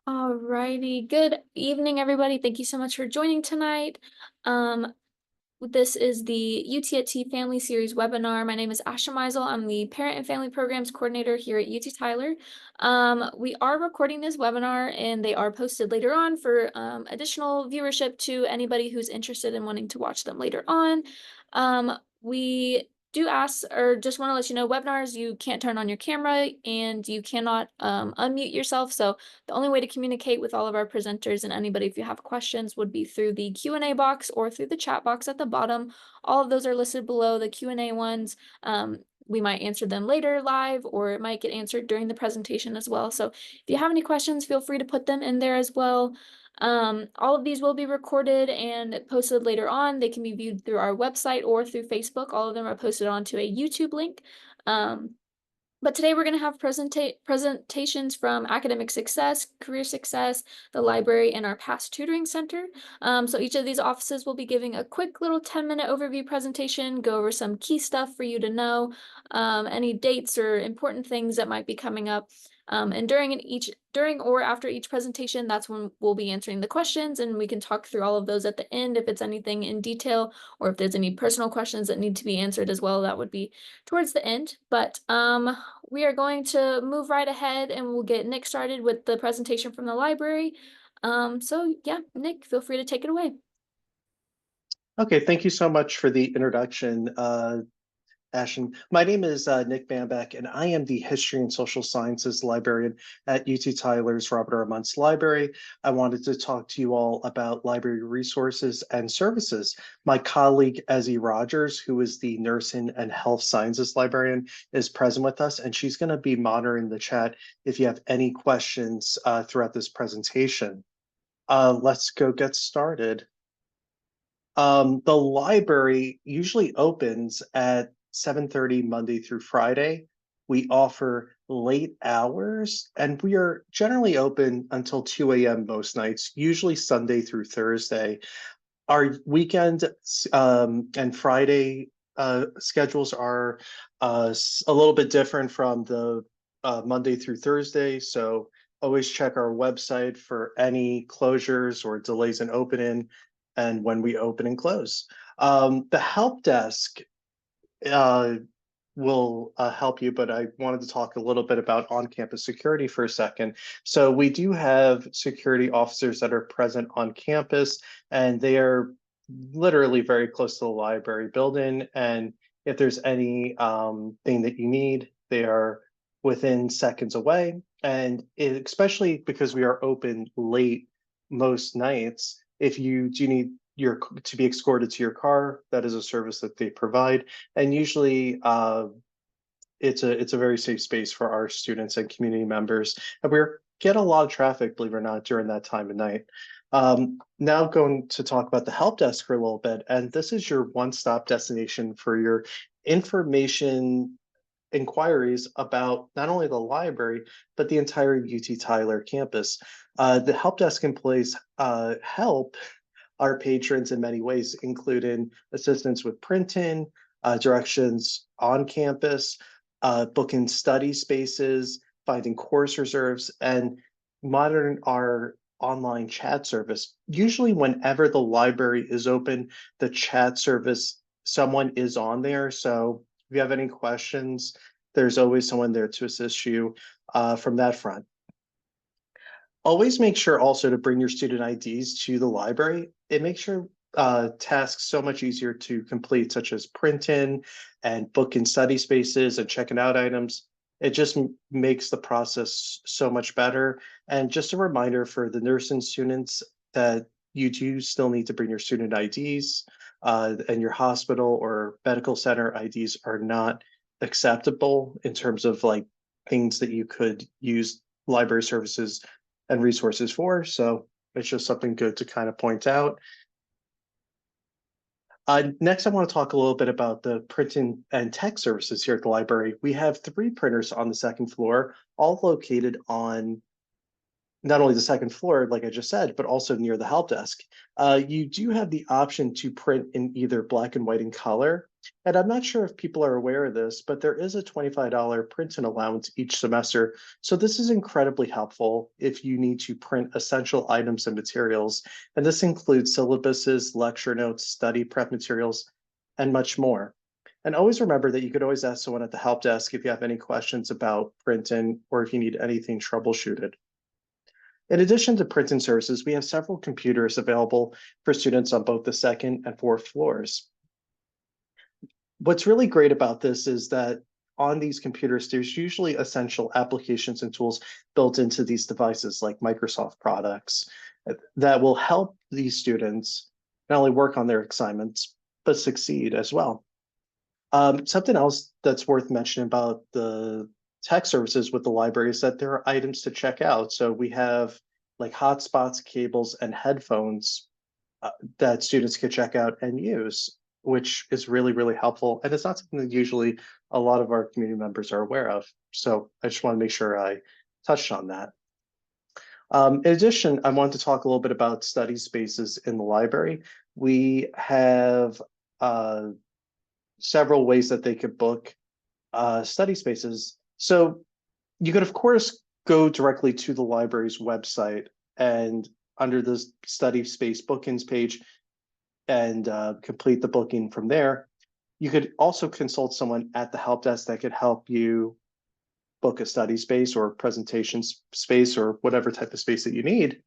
Alrighty, good evening, everybody. Thank you so much for joining tonight. Um, this is the UT at T Family Series webinar. My name is Asha Meisel. I'm the Parent and Family Programs Coordinator here at UT Tyler. We are recording this webinar and they are posted later on for additional viewership to anybody who's interested in wanting to watch them later on. We do ask or just want to let you know webinars, you can't turn on your camera and you cannot unmute yourself. So the only way to communicate with all of our presenters and anybody if you have questions would be through the Q&A box or through the chat box at the bottom. All of those are listed below. The Q&A ones, we might answer them later live, or it might get answered during the presentation as well. So if you have any questions, feel free to put them in there as well. All of these will be recorded and posted later on. They can be viewed through our website or through Facebook. All of them are posted onto a YouTube link. But today we're going to have presentations from academic success, career success, the library, and our PASS Tutoring Center. So each of these offices will be giving a quick little 10-minute overview presentation, go over some key stuff for you to know, any dates or important things that might be coming up. And during or after each presentation, that's when we'll be answering the questions, and we can talk through all of those at the end if it's anything in detail, or if there's any personal questions that need to be answered as well, that would be towards the end. But we are going to move right ahead and we'll get Nick started with the presentation from the library. So yeah, Nick, feel free to take it away. Okay, thank you so much for the introduction, Ashton. My name is Nick Bambeck, and I am the History and Social Sciences librarian at UT Tyler's Robert R. Muntz Library. I wanted to talk to you all about library resources and services. My colleague, Ezzie Rogers, who is the Nursing and Health Sciences librarian, is present with us, and she's going to be monitoring the chat if you have any questions throughout this presentation. Let's go get started. The library usually opens at 7:30 Monday through Friday. We offer late hours, and we are generally open until 2 a.m. most nights, usually Sunday through Thursday. Our weekend and Friday schedules are a little bit different from the Monday through Thursday, so always check our website for any closures or delays in opening and when we open and close. The help desk will help you, but I wanted to talk a little bit about on-campus security for a second. So we do have security officers that are present on campus, and they are literally very close to the library building. And if there's any thing that you need, they are within seconds away. And especially because we are open late most nights, if you do need to be escorted to your car, that is a service that they provide. And usually it's a very safe space for our students and community members. And we get a lot of traffic, believe it or not, during that time of night. Now going to talk about the help desk for a little bit. And this is your one-stop destination for your information inquiries about not only the library, but the entire UT Tyler campus. The help desk employees help our patrons in many ways, including assistance with printing, directions on campus, booking study spaces, finding course reserves, and monitoring our online chat service. Usually whenever the library is open, the chat service, someone is on there. So if you have any questions, there's always someone there to assist you from that front. Always make sure also to bring your student IDs to the library. It makes your tasks so much easier to complete, such as printing and booking study spaces and checking out items. It just makes the process so much better. And just a reminder for the nursing students that you do still need to bring your student IDs, and your hospital or medical center IDs are not acceptable in terms of like things that you could use library services and resources for. So it's just something good to kind of point out. Next, I want to talk a little bit about the printing and tech services here at the library. We have 3 printers on the second floor, all located on not only the second floor, like I just said, but also near the help desk. You do have the option to print in either black and white and color. And I'm not sure if people are aware of this, but there is a $25 print-in allowance each semester. So this is incredibly helpful if you need to print essential items and materials. And this includes syllabuses, lecture notes, study prep materials, and much more. And always remember that you could always ask someone at the help desk if you have any questions about printing or if you need anything troubleshooted. In addition to printing services, we have several computers available for students on both the second and fourth floors. What's really great about this is that on these computers, there's usually essential applications and tools built into these devices like Microsoft products that will help these students not only work on their assignments, but succeed as well. Something else that's worth mentioning about the tech services with the library is that there are items to check out. So we have like hotspots, cables, and headphones that students can check out and use, which is really, really helpful. And it's not something that usually a lot of our community members are aware of. So I just want to make sure I touched on that. In addition, I want to talk a little bit about study spaces in the library. We have several ways that they could book study spaces. So you could, of course, go directly to the library's website and under the study space bookings page and complete the booking from there. You could also consult someone at the help desk that could help you book a study space or presentation space or whatever type of space that you need.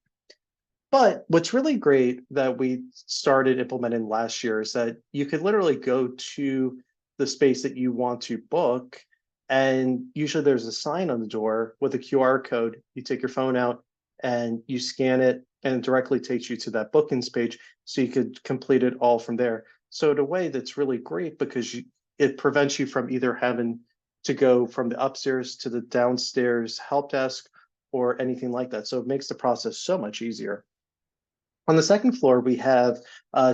But what's really great that we started implementing last year is that you could literally go to the space that you want to book. And usually there's a sign on the door with a QR code. You take your phone out and you scan it, and it directly takes you to that bookings page. So you could complete it all from there. So in a way that's really great because it prevents you from either having to go from the upstairs to the downstairs help desk or anything like that. So it makes the process so much easier. On the second floor, we have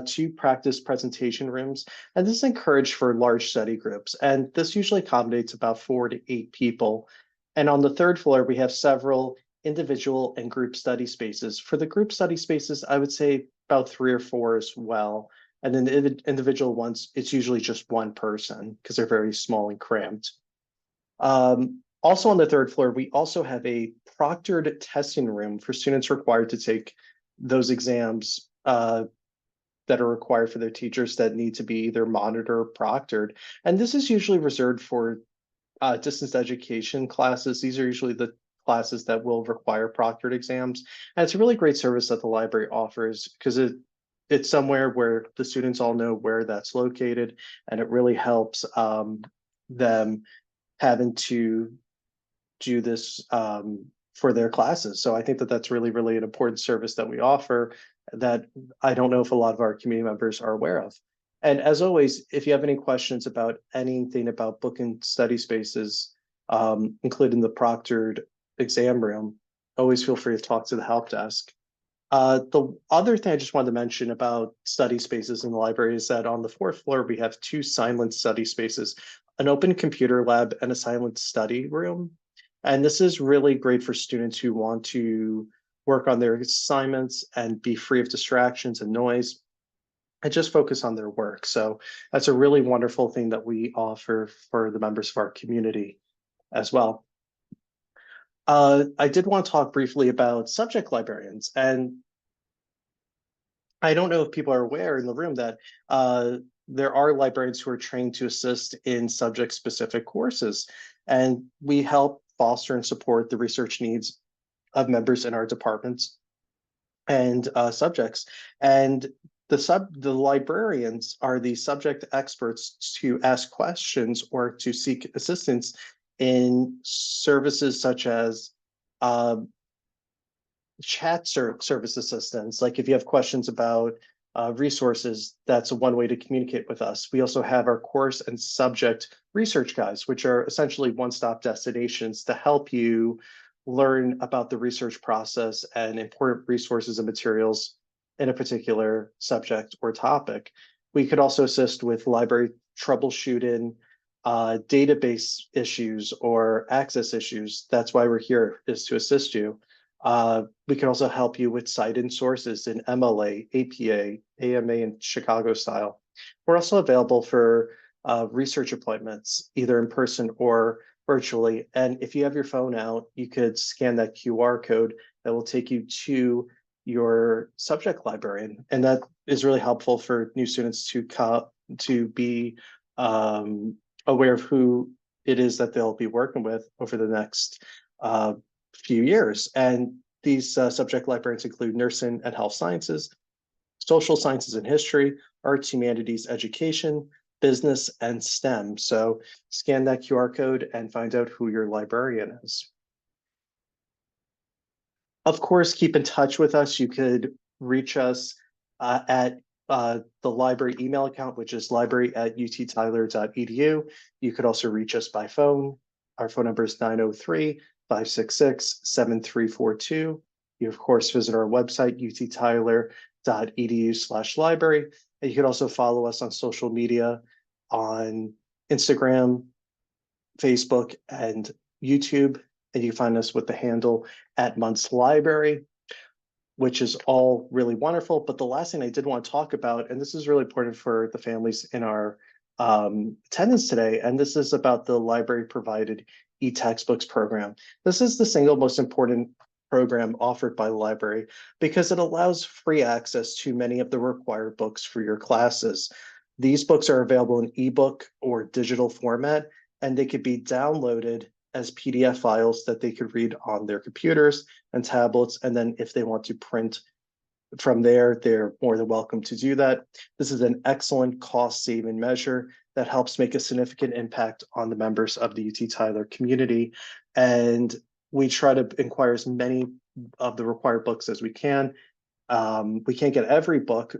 two practice presentation rooms, and this is encouraged for large study groups. And this usually accommodates about 4 to 8 people. And on the third floor, we have several individual and group study spaces. For the group study spaces, I would say about 3 or 4 as well. And then the individual ones, it's usually just one person because they're very small and cramped. Also on the third floor, we also have a proctored testing room for students required to take those exams that are required for their teachers that need to be either monitored or proctored. And this is usually reserved for distance education classes. These are usually the classes that will require proctored exams. And it's a really great service that the library offers because it's somewhere where the students all know where that's located, and it really helps them having to do this for their classes. So I think that that's really, really an important service that we offer that I don't know if a lot of our community members are aware of. And as always, if you have any questions about anything about booking study spaces, including the proctored exam room, always feel free to talk to the help desk. The other thing I just wanted to mention about study spaces in the library is that on the fourth floor, we have 2 silent study spaces, an open computer lab and a silent study room. And this is really great for students who want to work on their assignments and be free of distractions and noise and just focus on their work. So that's a really wonderful thing that we offer for the members of our community as well. I did want to talk briefly about subject librarians. And I don't know if people are aware in the room that there are librarians who are trained to assist in subject-specific courses. And we help foster and support the research needs of members in our departments and subjects. And the librarians are the subject experts to ask questions or to seek assistance in services such as chat service assistance. Like if you have questions about resources, that's one way to communicate with us. We also have our course and subject research guides, which are essentially one-stop destinations to help you learn about the research process and important resources and materials in a particular subject or topic. We could also assist with library troubleshooting, database issues or access issues. That's why we're here, is to assist you. We can also help you with cite-in sources in MLA, APA, AMA, and Chicago style. We're also available for research appointments, either in person or virtually. And if you have your phone out, you could scan that QR code that will take you to your subject librarian. And that is really helpful for new students to be aware of who it is that they'll be working with over the next few years. And these subject librarians include nursing and health sciences, social sciences and history, arts, humanities, education, business, and STEM. So scan that QR code and find out who your librarian is. Of course, keep in touch with us. You could reach us at the library email account, which is library@uttyler.edu. You could also reach us by phone. Our phone number is 903-566-7342. You, of course, visit our website, uttyler.edu/library. And you could also follow us on social media on Instagram, Facebook, and YouTube. And you can find us with the handle @Muntz Library, which is all really wonderful. But the last thing I did want to talk about, and this is really important for the families in our attendance today, and this is about the library provided e-textbooks program. This is the single most important program offered by the library because it allows free access to many of the required books for your classes. These books are available in ebook or digital format, and they could be downloaded as PDF files that they could read on their computers and tablets. And then if they want to print from there, they're more than welcome to do that. This is an excellent cost-saving measure that helps make a significant impact on the members of the UT Tyler community. And we try to inquire as many of the required books as we can. We can't get every book,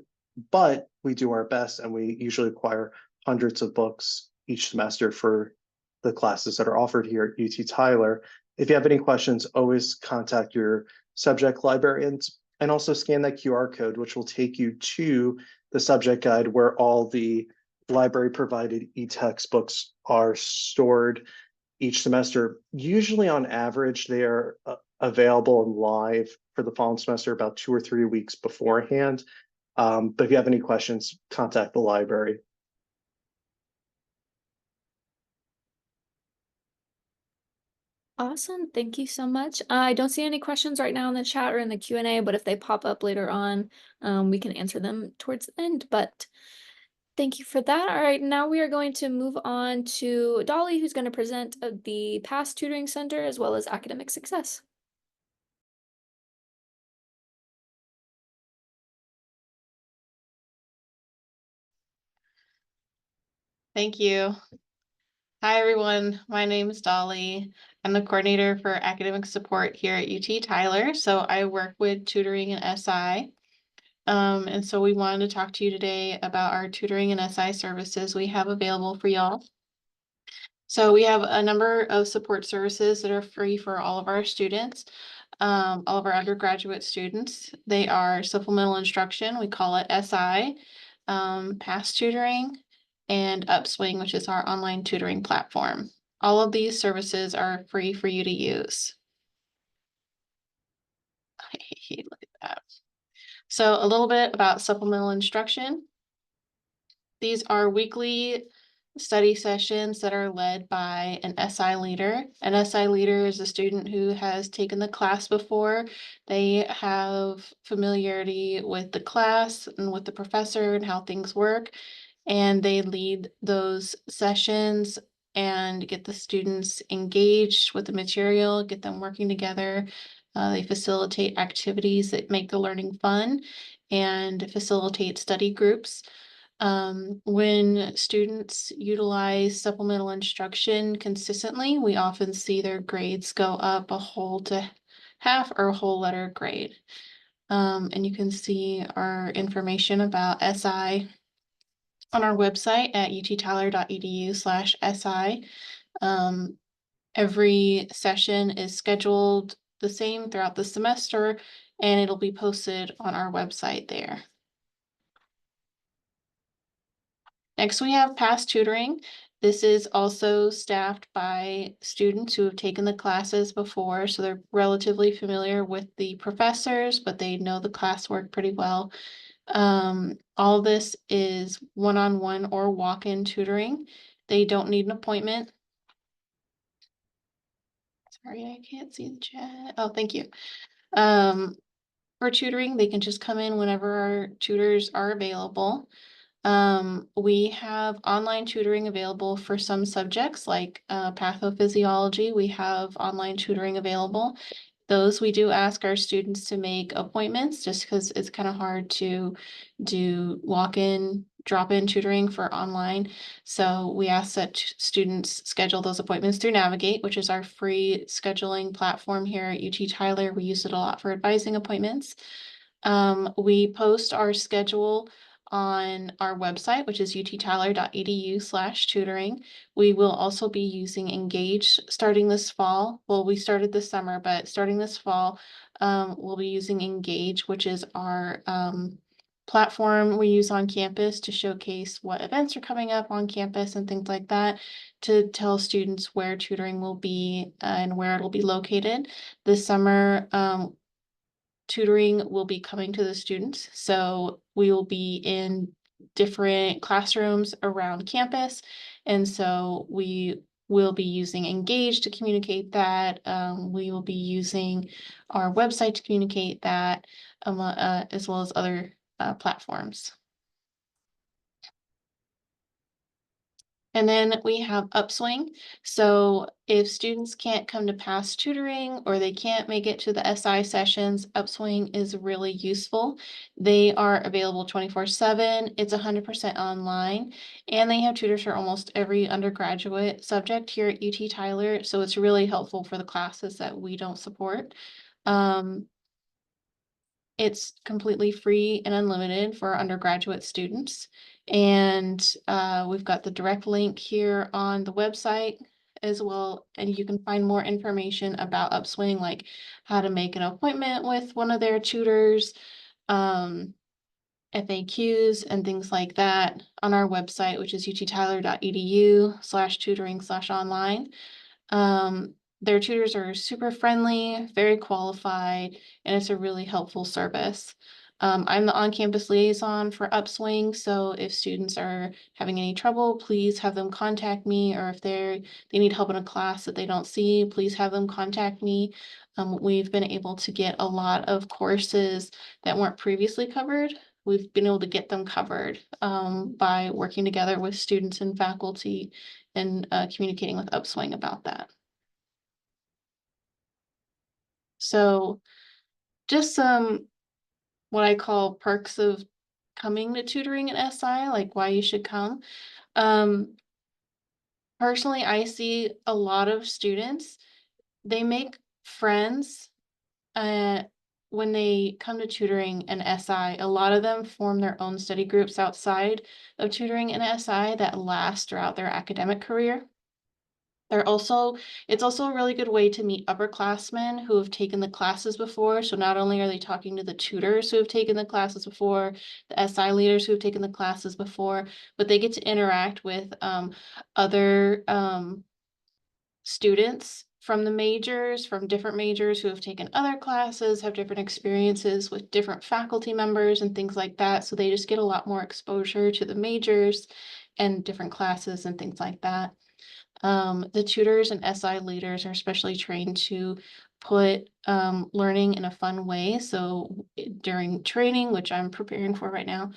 but we do our best, and we usually acquire hundreds of books each semester for the classes that are offered here at UT Tyler. If you have any questions, always contact your subject librarians, and also scan that QR code, which will take you to the subject guide where all the library provided e-textbooks are stored each semester. Usually on average, they are available and live for the following semester about 2 or 3 weeks beforehand. But if you have any questions, contact the library. Awesome. Thank you so much. I don't see any questions right now in the chat or in the Q&A, but if they pop up later on, we can answer them towards the end. But thank you for that. All right, now we are going to move on to Dolly, who's going to present the PASS Tutoring Center as well as academic success. Thank you. Hi, everyone. My name is Dolly. I'm the coordinator for academic support here at UT Tyler. So I work with tutoring and SI. And so we wanted to talk to you today about our tutoring and SI services we have available for y'all. So we have a number of support services that are free for all of our students, all of our undergraduate students. They are supplemental instruction, we call it SI, PASS tutoring, and Upswing, which is our online tutoring platform. All of these services are free for you to use. Look at that. So a little bit about supplemental instruction. These are weekly study sessions that are led by an SI leader. An SI leader is a student who has taken the class before. They have familiarity with the class and with the professor and how things work. And they lead those sessions and get the students engaged with the material, get them working together. They facilitate activities that make the learning fun and facilitate study groups. When students utilize supplemental instruction consistently, we often see their grades go up a whole to half or a whole letter grade. And you can see our information about SI on our website at uttyler.edu/SI. Every session is scheduled the same throughout the semester, and it'll be posted on our website there. Next, we have PASS Tutoring. This is also staffed by students who have taken the classes before, so they're relatively familiar with the professors, but they know the classwork pretty well. All this is one-on-one or walk-in tutoring. They don't need an appointment. Sorry, I can't see the chat. Oh, thank you. For tutoring, they can just come in whenever our tutors are available. We have online tutoring available for some subjects like pathophysiology. We have online tutoring available. Those we do ask our students to make appointments just because it's kind of hard to do walk-in, drop-in tutoring for online. So we ask that students schedule those appointments through Navigate, which is our free scheduling platform here at UT Tyler. We use it a lot for advising appointments. We post our schedule on our website, which is uttyler.edu/tutoring. We will also be using Engage starting this fall. Well, we started this summer, but starting this fall, we'll be using Engage, which is our platform we use on campus to showcase what events are coming up on campus and things like that, to tell students where tutoring will be and where it'll be located. This summer, tutoring will be coming to the students. So we will be in different classrooms around campus. And so we will be using Engage to communicate that. We will be using our website to communicate that, as well as other platforms. And then we have Upswing. So if students can't come to PASS Tutoring or they can't make it to the SI sessions, Upswing is really useful. They are available 24/7. It's 100% online, and they have tutors for almost every undergraduate subject here at UT Tyler. So it's really helpful for the classes that we don't support. It's completely free and unlimited for undergraduate students. And we've got the direct link here on the website as well. And you can find more information about Upswing, like how to make an appointment with one of their tutors, FAQs and things like that on our website, which is uttyler.edu/tutoring/online. Their tutors are super friendly, very qualified, and it's a really helpful service. I'm the on-campus liaison for Upswing, so if students are having any trouble, please have them contact me, or if they need help in a class that they don't see, please have them contact me. We've been able to get a lot of courses that weren't previously covered. We've been able to get them covered by working together with students and faculty and communicating with Upswing about that. So just some what I call perks of coming to tutoring at SI, like why you should come. Personally, I see a lot of students, they make friends when they come to tutoring and SI. A lot of them form their own study groups outside of tutoring and SI that last throughout their academic career. It's also a really good way to meet upperclassmen who have taken the classes before. So not only are they talking to the tutors who have taken the classes before, the SI leaders who have taken the classes before, but they get to interact with other students from the majors, from different majors who have taken other classes, have different experiences with different faculty members and things like that. So they just get a lot more exposure to the majors and different classes and things like that. The tutors and SI leaders are especially trained to put learning in a fun way. So during training, which I'm preparing for right now,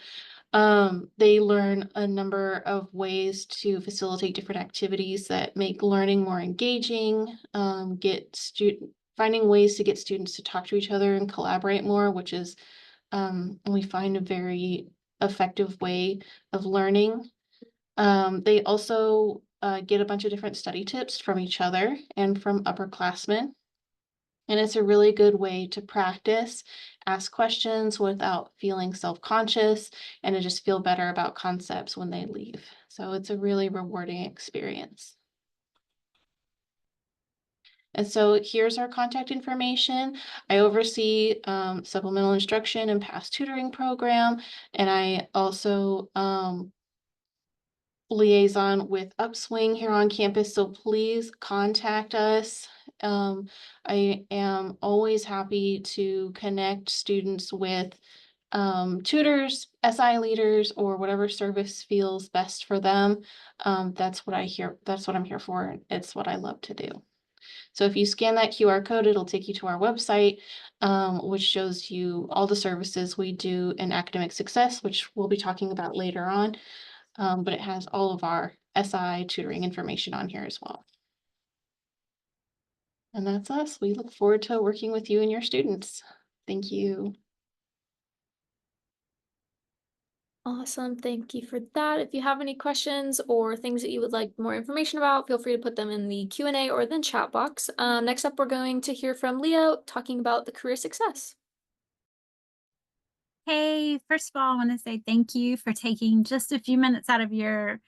they learn a number of ways to facilitate different activities that make learning more engaging, finding ways to get students to talk to each other and collaborate more, which is we find a very effective way of learning. They also get a bunch of different study tips from each other and from upperclassmen. And it's a really good way to practice, ask questions without feeling self-conscious, and to just feel better about concepts when they leave. So it's a really rewarding experience. And so here's our contact information. I oversee supplemental instruction and PASS tutoring program, and I also liaison with Upswing here on campus, so please contact us. I am always happy to connect students with tutors, SI leaders, or whatever service feels best for them. That's what I'm here for. It's what I love to do. So if you scan that QR code, it'll take you to our website, which shows you all the services we do in academic success, which we'll be talking about later on. But it has all of our SI tutoring information on here as well. And that's us. We look forward to working with you and your students. Thank you. Awesome. Thank you for that. If you have any questions or things that you would like more information about, feel free to put them in the Q&A or the chat box. Next up, we're going to hear from Leo talking about the career success. Hey, first of all, I want to say thank you for taking just a few minutes out of your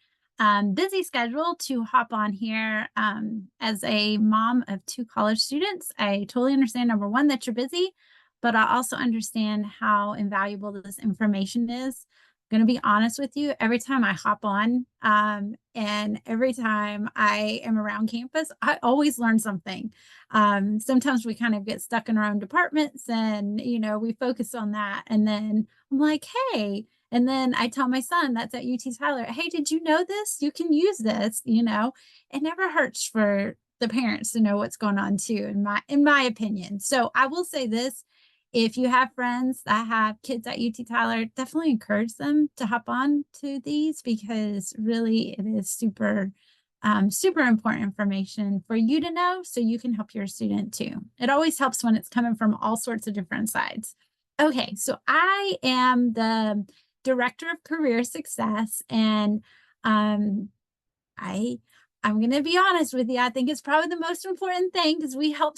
busy schedule to hop on here. As a mom of 2 college students, I totally understand, number one, that you're busy, but I also understand how invaluable this information is. I'm going to be honest with you, every time I hop on and every time I am around campus, I always learn something. Sometimes we kind of get stuck in our own departments and, we focus on that. And then I'm like, hey, and then I tell my son that's at UT Tyler, hey, did you know this? You can use this, it never hurts for the parents to know what's going on too, in my opinion. So I will say this, if you have friends that have kids at UT Tyler, definitely encourage them to hop on to these because really it is super important information for you to know so you can help your student too. It always helps when it's coming from all sorts of different sides. Okay, so I am the Director of Career Success, and I'm going to be honest with you. I think it's probably the most important thing because we help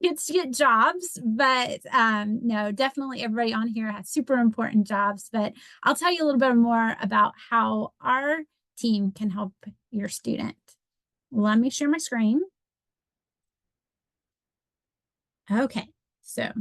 kids to get jobs, but no, definitely everybody on here has super important jobs. But I'll tell you a little bit more about how our team can help your student. Let me share my screen. Okay, so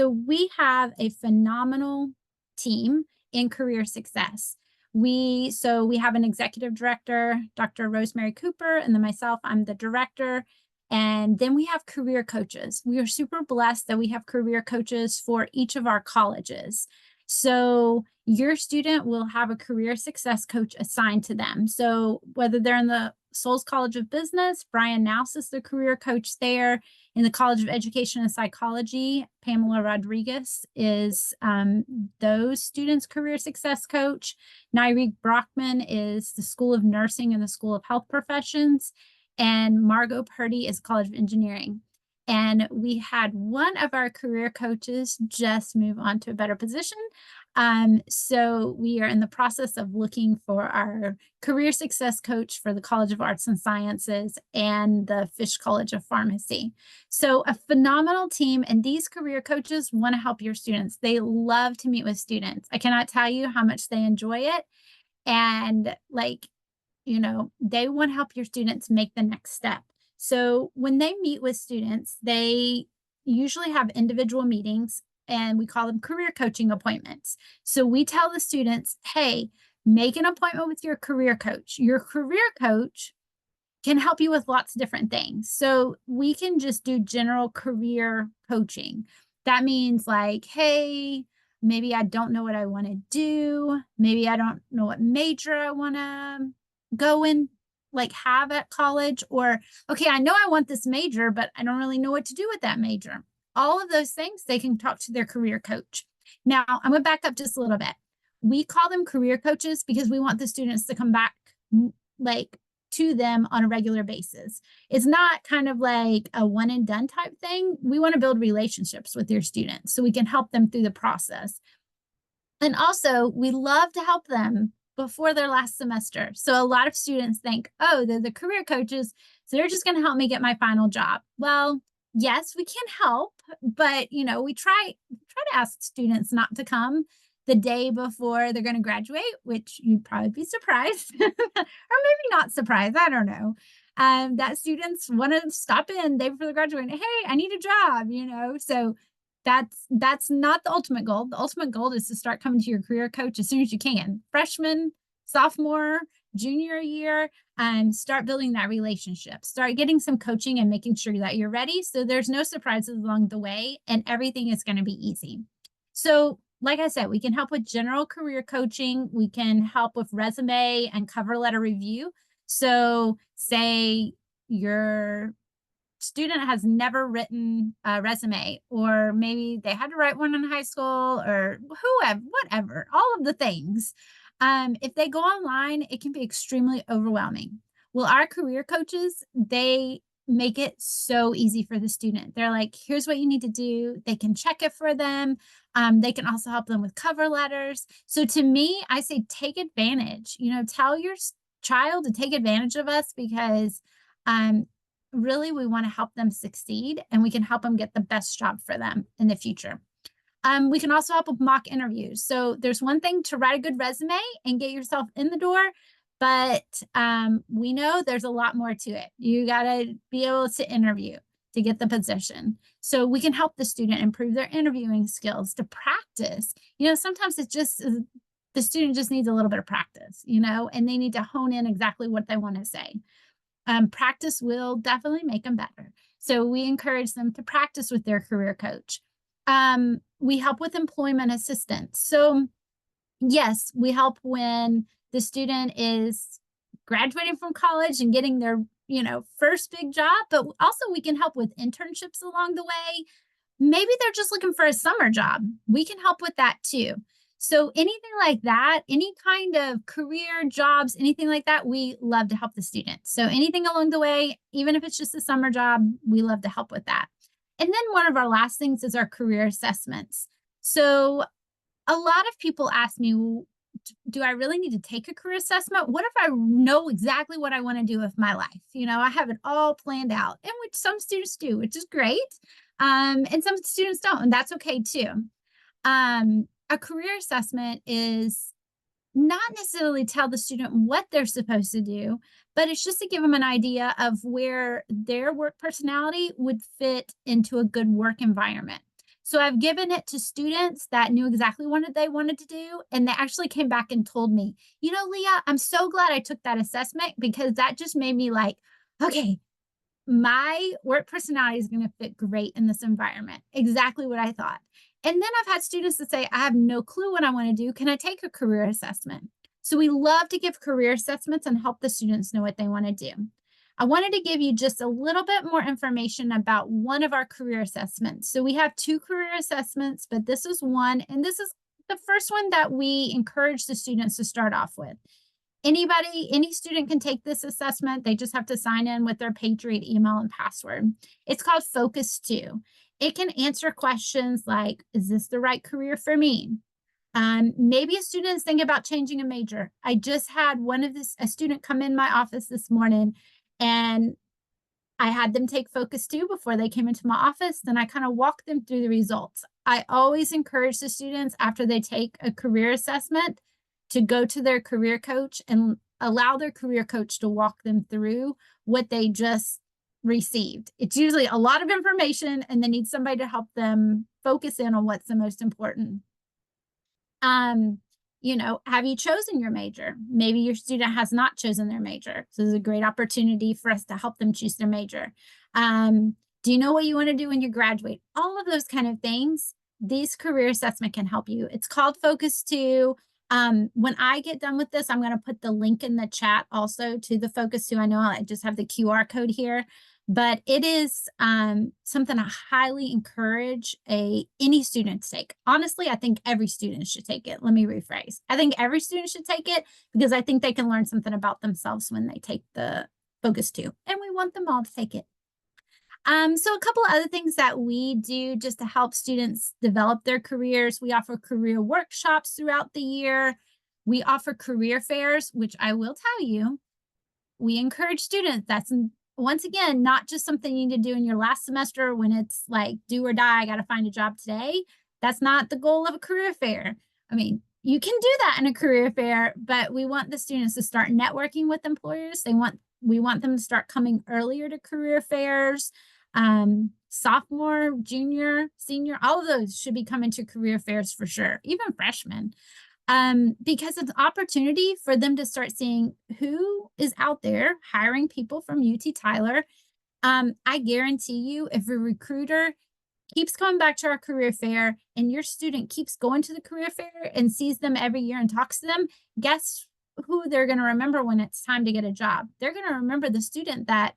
we have a phenomenal team in career success. We have an executive director, Dr. Rosemary Cooper, and then myself, I'm the director. And then we have career coaches. We are super blessed that we have career coaches for each of our colleges. So your student will have a career success coach assigned to them. So whether they're in the Souls College of Business, Brian Naus is the career coach there. In the College of Education and Psychology, Pamela Rodriguez is those students' career success coach. Nyreek Brockman is the School of Nursing and the School of Health Professions. And Margot Purdy is College of Engineering. And we had one of our career coaches just move on to a better position. So we are in the process of looking for our career success coach for the College of Arts and Sciences and the Fish College of Pharmacy. So a phenomenal team, and these career coaches want to help your students. They love to meet with students. I cannot tell you how much they enjoy it. And they want to help your students make the next step. So when they meet with students, they usually have individual meetings, and we call them career coaching appointments. So we tell the students, hey, make an appointment with your career coach. Your career coach can help you with lots of different things. So we can just do general career coaching. That means like, hey, maybe I don't know what I want to do. Maybe I don't know what major I want to go in, have at college, or, okay, I know I want this major, but I don't really know what to do with that major. All of those things, they can talk to their career coach. Now, I'm going to back up just a little bit. We call them career coaches because we want the students to come back to them on a regular basis. It's not kind of like a one and done type thing. We want to build relationships with your students so we can help them through the process. And also, we love to help them before their last semester. So a lot of students think, oh, they're the career coaches, so they're just going to help me get my final job. Well, yes, we can help, but we try to ask students not to come the day before they're going to graduate, which you'd probably be surprised, or maybe not surprised. I don't know. That students want to stop in the day before they graduate. Hey, I need a job, so that's not the ultimate goal. The ultimate goal is to start coming to your career coach as soon as you can. Freshman, sophomore, junior year, and start building that relationship. Start getting some coaching and making sure that you're ready so there's no surprises along the way and everything is going to be easy. So like I said, we can help with general career coaching. We can help with resume and cover letter review. So say your student has never written a resume, or maybe they had to write one in high school, or whoever, whatever, all of the things. If they go online, it can be extremely overwhelming. Well, our career coaches, they make it so easy for the student. They're like, here's what you need to do. They can check it for them. They can also help them with cover letters. So to me, I say take advantage, tell your child to take advantage of us, because really we want to help them succeed, and we can help them get the best job for them in the future. We can also help with mock interviews. So there's one thing to write a good resume and get yourself in the door, but we know there's a lot more to it. You got to be able to interview to get the position. So we can help the student improve their interviewing skills, to practice. Sometimes it's just the student just needs a little bit of practice, and they need to hone in exactly what they want to say. Practice will definitely make them better. So we encourage them to practice with their career coach. We help with employment assistance. So yes, we help when the student is graduating from college and getting their, first big job, but also we can help with internships along the way. Maybe they're just looking for a summer job. We can help with that too. So anything like that, any kind of career jobs, anything like that, we love to help the students. So anything along the way, even if it's just a summer job, we love to help with that. And then one of our last things is our career assessments. So a lot of people ask me, do I really need to take a career assessment? What if I know exactly what I want to do with my life? I have it all planned out, and which some students do, which is great. And some students don't, and that's okay too. A career assessment is not necessarily tell the student what they're supposed to do, but it's just to give them an idea of where their work personality would fit into a good work environment. So I've given it to students that knew exactly what they wanted to do, and they actually came back and told me, Leah, I'm so glad I took that assessment, because that just made me like, okay, my work personality is going to fit great in this environment. Exactly what I thought. And then I've had students that say, I have no clue what I want to do. Can I take a career assessment? So we love to give career assessments and help the students know what they want to do. I wanted to give you just a little bit more information about one of our career assessments. So we have 2 career assessments, but this is one, and this is the first one that we encourage the students to start off with. Any student can take this assessment. They just have to sign in with their Patriot email and password. It's called Focus 2. It can answer questions like, is this the right career for me? Maybe a student is thinking about changing a major. I just had a student come in my office this morning, and I had them take Focus 2 before they came into my office. Then I kind of walked them through the results. I always encourage the students, after they take a career assessment, to go to their career coach and allow their career coach to walk them through what they just received. It's usually a lot of information, and they need somebody to help them focus in on what's the most important. Have you chosen your major? Maybe your student has not chosen their major. So this is a great opportunity for us to help them choose their major. Do you know what you want to do when you graduate? All of those kind of things, these career assessment can help you. It's called Focus 2. When I get done with this, I'm going to put the link in the chat also to the Focus 2. I know I just have the QR code here, but it is something I highly encourage any student to take. Honestly, I think every student should take it. Let me rephrase. I think every student should take it, because I think they can learn something about themselves when they take the Focus 2, and we want them all to take it. So a couple of other things that we do just to help students develop their careers. We offer career workshops throughout the year. We offer career fairs, which I will tell you, we encourage students. That's, once again, not just something you need to do in your last semester when it's like do or die, I got to find a job today. That's not the goal of a career fair. I mean, you can do that in a career fair, but we want the students to start networking with employers. We want them to start coming earlier to career fairs. Sophomore, junior, senior, all of those should be coming to career fairs for sure, even freshmen, because it's an opportunity for them to start seeing who is out there hiring people from UT Tyler. I guarantee you, if a recruiter keeps coming back to our career fair and your student keeps going to the career fair and sees them every year and talks to them, guess who they're going to remember when it's time to get a job? They're going to remember the student that,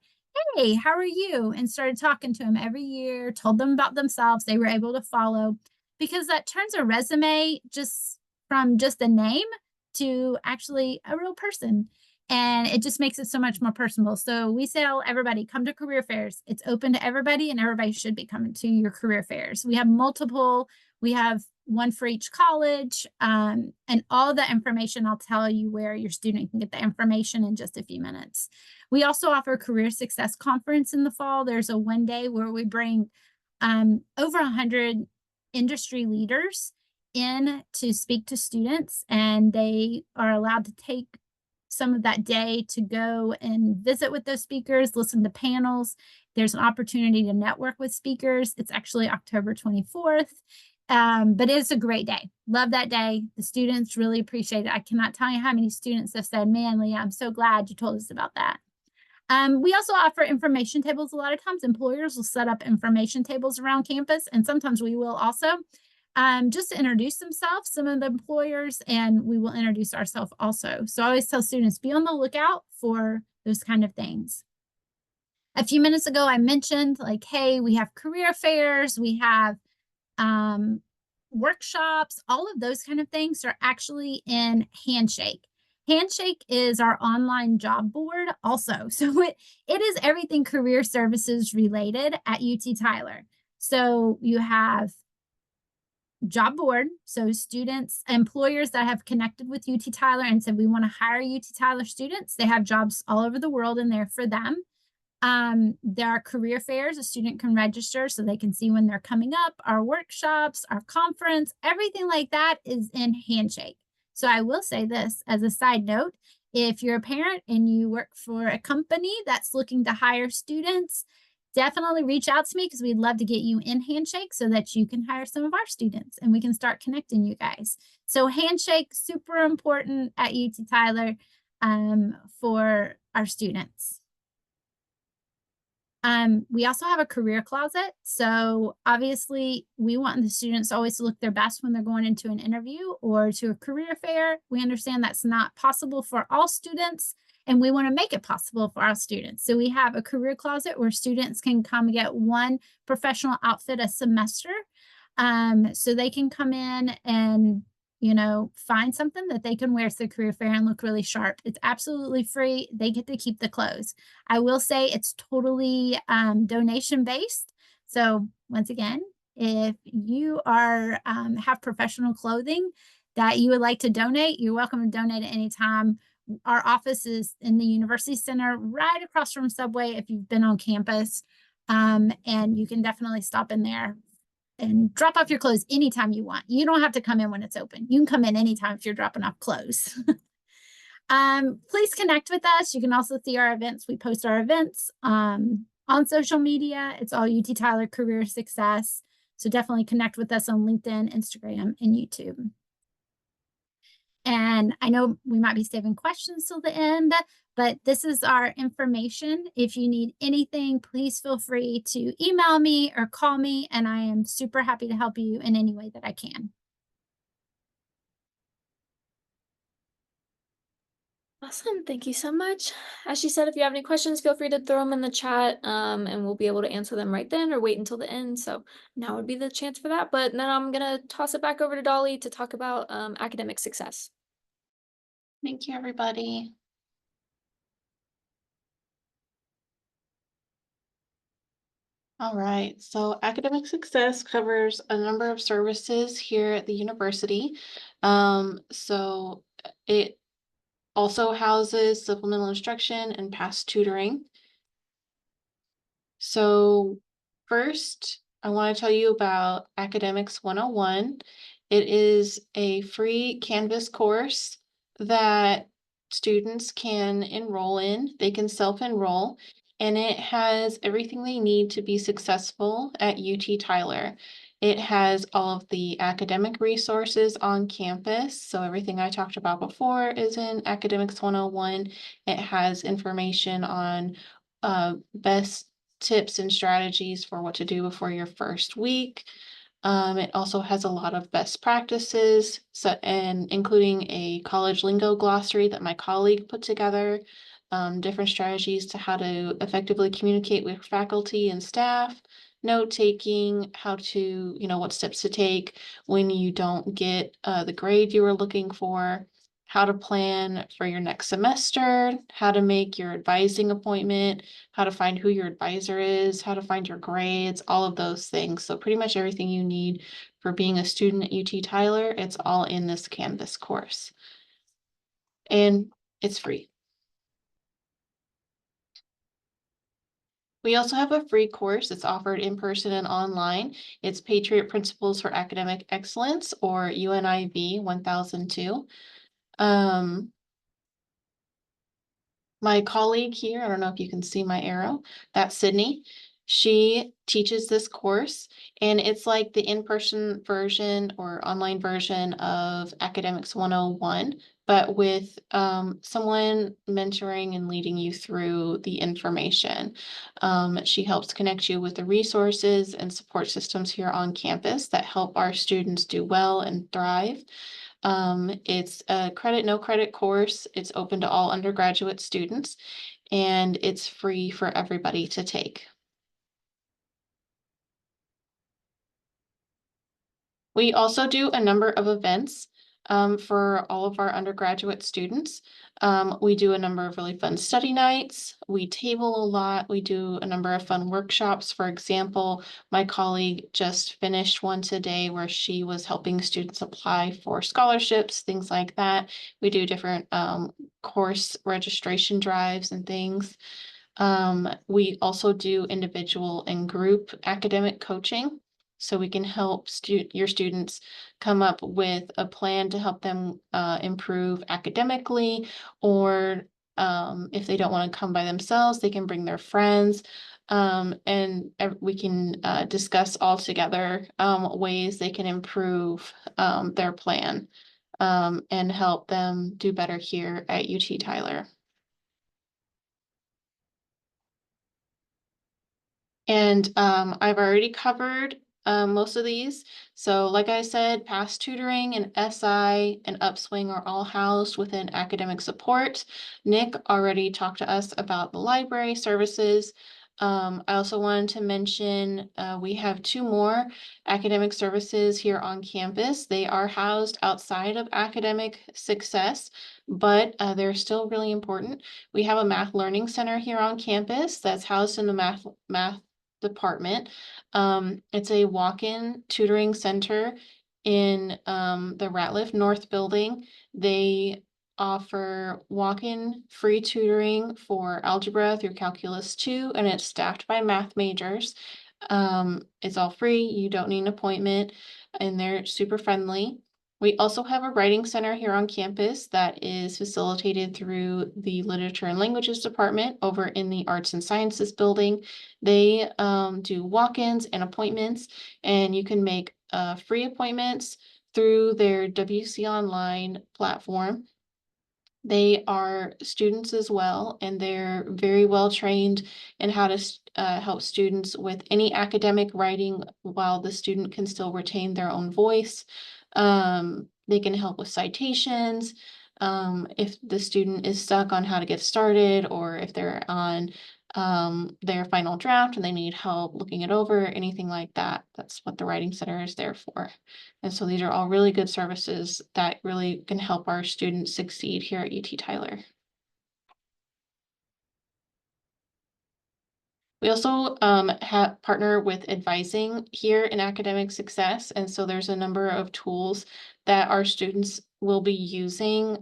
hey, how are you? And started talking to them every year, told them about themselves. They were able to follow, because that turns a resume just from just a name to actually a real person. And it just makes it so much more personal. So we tell everybody, come to career fairs. It's open to everybody and everybody should be coming to your career fairs. We have multiple, we have one for each college, and all the information. I'll tell you where your student can get the information in just a few minutes. We also offer a career success conference in the fall. There's a one day where we bring over 100 industry leaders in to speak to students, and they are allowed to take some of that day to go and visit with those speakers, listen to panels. There's an opportunity to network with speakers. It's actually October 24th. But it's a great day. Love that day. The students really appreciate it. I cannot tell you how many students have said, man, Leah, I'm so glad you told us about that. We also offer information tables. A lot of times employers will set up information tables around campus, and sometimes we will also. Just to introduce themselves, some of the employers, and we will introduce ourselves also. So I always tell students, be on the lookout for those kind of things. A few minutes ago, I mentioned like, hey, we have career fairs, we have workshops, all of those kind of things are actually in Handshake. Handshake is our online job board also. So it is everything career services related at UT Tyler. So you have job board. So students, employers that have connected with UT Tyler and said, we want to hire UT Tyler students. They have jobs all over the world in there for them. There are career fairs. A student can register so they can see when they're coming up, our workshops, our conference, everything like that is in Handshake. So I will say this as a side note, if you're a parent and you work for a company that's looking to hire students, definitely reach out to me because we'd love to get you in Handshake so that you can hire some of our students and we can start connecting you guys. So Handshake, super important at UT Tyler for our students. We also have a career closet. So obviously we want the students always to look their best when they're going into an interview or to a career fair. We understand that's not possible for all students, and we want to make it possible for our students. So we have a career closet where students can come get one professional outfit a semester. So they can come in and, you know, find something that they can wear to the career fair and look really sharp. It's absolutely free. They get to keep the clothes. I will say it's totally donation based. So once again, if you are have professional clothing that you would like to donate, you're welcome to donate at any time. Our office is in the University Center right across from Subway if you've been on campus. And you can definitely stop in there and drop off your clothes anytime you want. You don't have to come in when it's open. You can come in anytime if you're dropping off clothes. Please connect with us. You can also see our events. We post our events on social media. It's all UT Tyler Career Success. So definitely connect with us on LinkedIn, Instagram, and YouTube. And I know we might be saving questions till the end, but this is our information. If you need anything, please feel free to email me or call me, and I am super happy to help you in any way that I can. Awesome. Thank you so much. As she said, if you have any questions, feel free to throw them in the chat, and we'll be able to answer them right then or wait until the end. So now would be the chance for that. But then I'm going to toss it back over to Dolly to talk about academic success. Thank you, everybody. All right, so academic success covers a number of services here at the university. So it also houses supplemental instruction and PASS tutoring. So first, I want to tell you about Academics 101. It is a free Canvas course that students can enroll in. They can self-enroll, and it has everything they need to be successful at UT Tyler. It has all of the academic resources on campus. So everything I talked about before is in Academics 101. It has information on best tips and strategies for what to do before your first week. It also has a lot of best practices, and including a college lingo glossary that my colleague put together, different strategies to how to effectively communicate with faculty and staff, note taking, how to, what steps to take when you don't get the grade you were looking for, how to plan for your next semester, how to make your advising appointment, how to find who your advisor is, how to find your grades, all of those things. So pretty much everything you need for being a student at UT Tyler, it's all in this Canvas course. And it's free. We also have a free course that's offered in person and online. It's Patriot Principles for Academic Excellence, or UNIV 1002. My colleague here, I don't know if you can see my arrow, that's Sydney. She teaches this course, and it's like the in-person version or online version of Academics 101, but with someone mentoring and leading you through the information. She helps connect you with the resources and support systems here on campus that help our students do well and thrive. It's a no credit course. It's open to all undergraduate students, and it's free for everybody to take. We also do a number of events for all of our undergraduate students. We do a number of really fun study nights. We table a lot. We do a number of fun workshops. For example, my colleague just finished one today where she was helping students apply for scholarships, things like that. We do different course registration drives and things. We also do individual and group academic coaching. So we can help your students come up with a plan to help them improve academically, or if they don't want to come by themselves, they can bring their friends, and we can discuss all together ways they can improve their plan and help them do better here at UT Tyler. And I've already covered most of these. So like I said, PASS Tutoring and SI and Upswing are all housed within academic support. Nick already talked to us about the library services. I also wanted to mention we have 2 more academic services here on campus. They are housed outside of academic success, but they're still really important. We have a math learning center here on campus that's housed in the math department. It's a walk-in tutoring center in the Ratliff North building. They offer walk-in free tutoring for algebra through calculus 2, and it's staffed by math majors. It's all free. You don't need an appointment, and they're super friendly. We also have a writing center here on campus that is facilitated through the Literature and Languages Department over in the Arts and Sciences building. They do walk-ins and appointments, and you can make free appointments through their WC Online platform. They are students as well, and they're very well trained in how to help students with any academic writing while the student can still retain their own voice. They can help with citations, if the student is stuck on how to get started, or if they're on their final draft and they need help looking it over, anything like that. That's what the Writing Center is there for. And so these are all really good services that really can help our students succeed here at UT Tyler. We also partner with advising here in academic success. And so there's a number of tools that our students will be using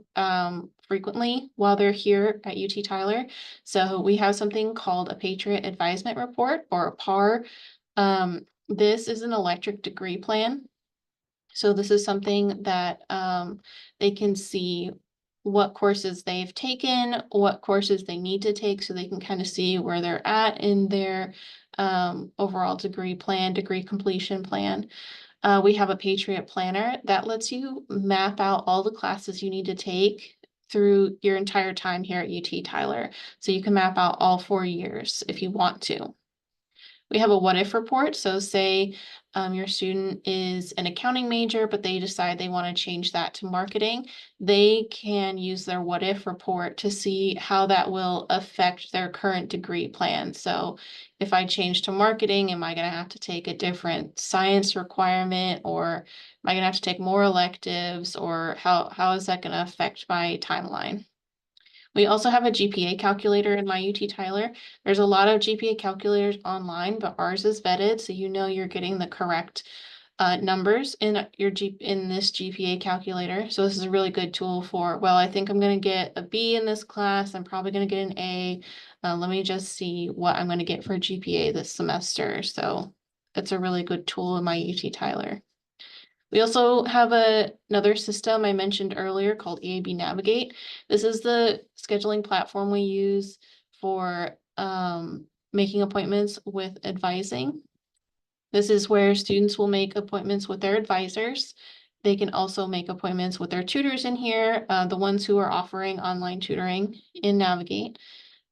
frequently while they're here at UT Tyler. So we have something called a Patriot Advisement Report, or a PAR. This is an electric degree plan. So this is something that they can see what courses they've taken, what courses they need to take, so they can kind of see where they're at in their overall degree completion plan. We have a Patriot Planner that lets you map out all the classes you need to take through your entire time here at UT Tyler. So you can map out all 4 years if you want to. We have a what if report. So say your student is an accounting major, but they decide they want to change that to marketing. They can use their what if report to see how that will affect their current degree plan. So if I change to marketing, am I going to have to take a different science requirement, or am I going to have to take more electives, or how is that going to affect my timeline? We also have a GPA calculator in my UT Tyler. There's a lot of GPA calculators online, but ours is vetted, so you know you're getting the correct numbers in in this GPA calculator. So this is a really good tool for, well, I think I'm going to get a B in this class. I'm probably going to get an A. Let me just see what I'm going to get for GPA this semester. So it's a really good tool in my UT Tyler. We also have another system I mentioned earlier called EAB Navigate. This is the scheduling platform we use for making appointments with advising. This is where students will make appointments with their advisors. They can also make appointments with their tutors in here, the ones who are offering online tutoring in Navigate.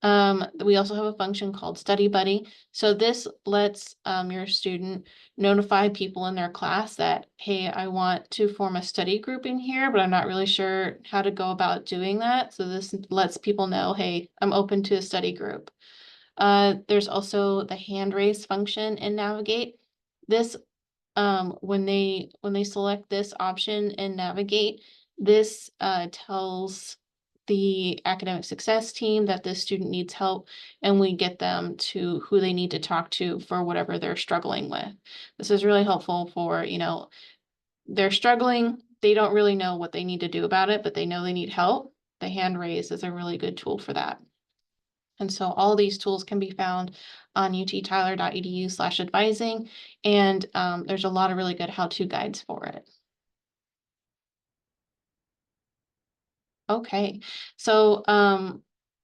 We also have a function called Study Buddy. So this lets your student notify people in their class that, hey, I want to form a study group in here, but I'm not really sure how to go about doing that. So this lets people know, hey, I'm open to a study group. There's also the hand raise function in Navigate. This, when they select this option in Navigate, this tells the academic success team that this student needs help, and we get them to who they need to talk to for whatever they're struggling with. This is really helpful for, they're struggling, they don't really know what they need to do about it, but they know they need help. The hand raise is a really good tool for that. And so all these tools can be found on uttyler.edu/advising, and there's a lot of really good how-to guides for it. Okay, so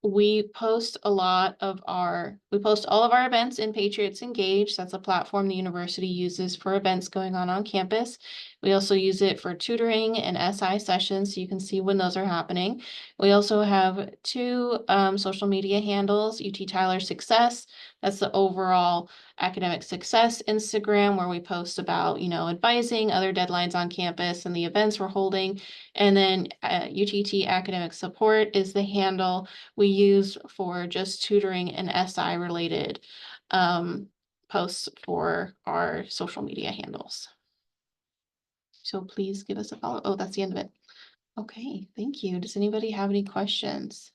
we post all of our events in Patriots Engage. That's a platform the university uses for events going on campus. We also use it for tutoring and SI sessions, so you can see when those are happening. We also have 2 social media handles, UT Tyler Success. That's the overall academic success Instagram, where we post about, advising, other deadlines on campus, and the events we're holding. And then UTT Academic Support is the handle we use for just tutoring and SI related posts for our social media handles. So please give us a follow. Oh, that's the end of it. Okay, thank you. Does anybody have any questions?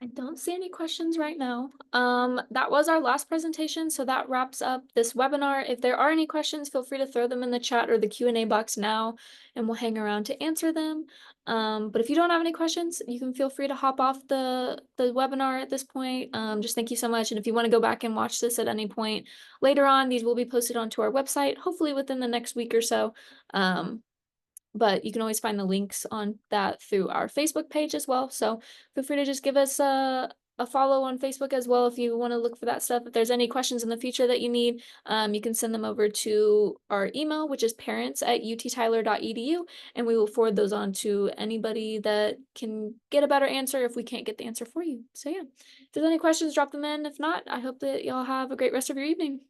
I don't see any questions right now. That was our last presentation, so that wraps up this webinar. If there are any questions, feel free to throw them in the chat or the Q&A box now, and we'll hang around to answer them. But if you don't have any questions, you can feel free to hop off the webinar at this point. Just thank you so much. And if you want to go back and watch this at any point later on, these will be posted onto our website, hopefully within the next week or so. But you can always find the links on that through our Facebook page as well. So feel free to just give us a follow on Facebook as well if you want to look for that stuff. If there's any questions in the future that you need, you can send them over to our email, which is parents@uttyler.edu, and we will forward those on to anybody that can get a better answer if we can't get the answer for you. So yeah, if there's any questions, drop them in. If not, I hope that y'all have a great rest of your evening.